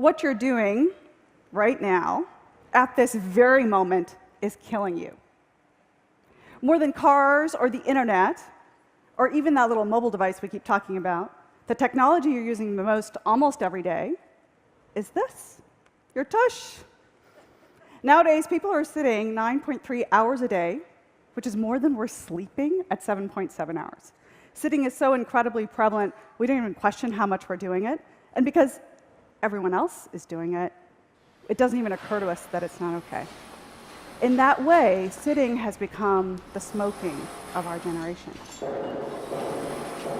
what you're doing right now, at this very moment, is killing you. More than cars or the internet, or even that little mobile device we keep talking about, the technology you're using the most almost every day is this, your tush. Nowadays, people are sitting 9.3 hours a day, which is more than we're sleeping at 7.7 hours. Sitting is so incredibly prevalent, we don't even question how much we're doing it. And because everyone else is doing it, it doesn't even occur to us that it's not okay. In that way, sitting has become the smoking of our generation.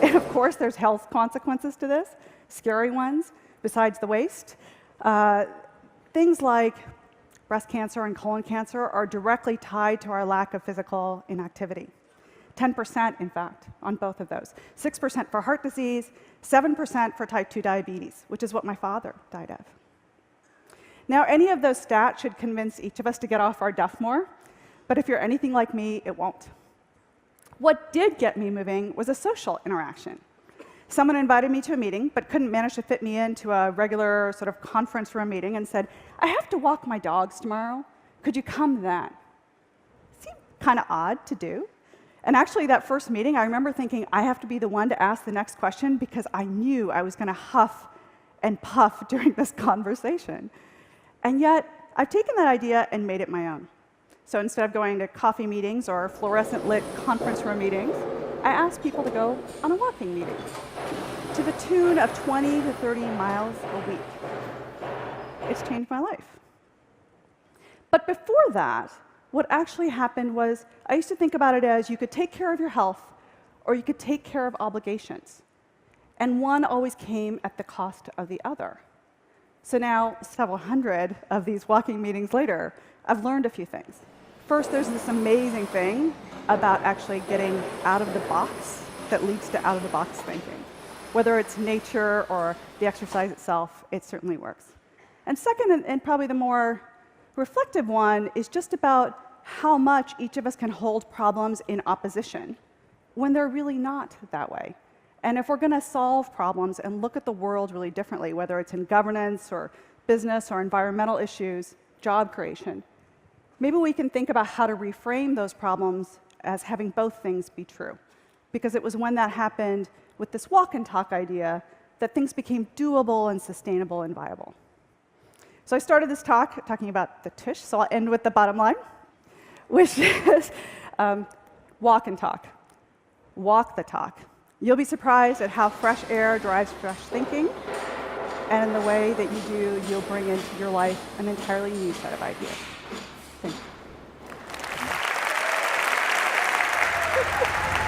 And of course, there's health consequences to this, scary ones, besides the waste. Things like breast cancer and colon cancer are directly tied to our lack of physical inactivity. 10%, in fact, on both of those. 6% for heart disease, 7% for type 2 diabetes, which is what my father died of. Now, any of those stats should convince each of us to get off our duff more, but if you're anything like me, it won't. What did get me moving was a social interaction. Someone invited me to a meeting, but couldn't manage to fit me into a regular sort of conference room meeting and said, I have to walk my dogs tomorrow. Could you come then? Seemed kind of odd to do. And actually, that first meeting, I remember thinking, I have to be the one to ask the next question because I knew I was going to huff and puff during this conversation. And yet, I've taken that idea and made it my own. So instead of going to coffee meetings or fluorescent-lit conference room meetings, I asked people to go on a walking meeting to the tune of 20 to 30 miles a week. It's changed my life. But before that, what actually happened was I used to think about it as you could take care of your health or you could take care of obligations. And one always came at the cost of the other. So now, several hundred of these walking meetings later, I've learned a few things. First, there's this amazing thing about actually getting out of the box that leads to out-of-the-box thinking. Whether it's nature or the exercise itself, it certainly works. And second, and probably the more reflective one, is just about how much each of us can hold problems in opposition when they're really not that way. And if we're going to solve problems and look at the world really differently, whether it's in governance or business or environmental issues, job creation, maybe we can think about how to reframe those problems as having both things be true. Because it was when that happened with this walk and talk idea that things became doable and sustainable and viable. So I started this talk talking about the tush, so I'll end with the bottom line, which is walk and talk. Walk the talk. You'll be surprised at how fresh air drives fresh thinking, and in the way that you do, you'll bring into your life an entirely new set of ideas. Thank you.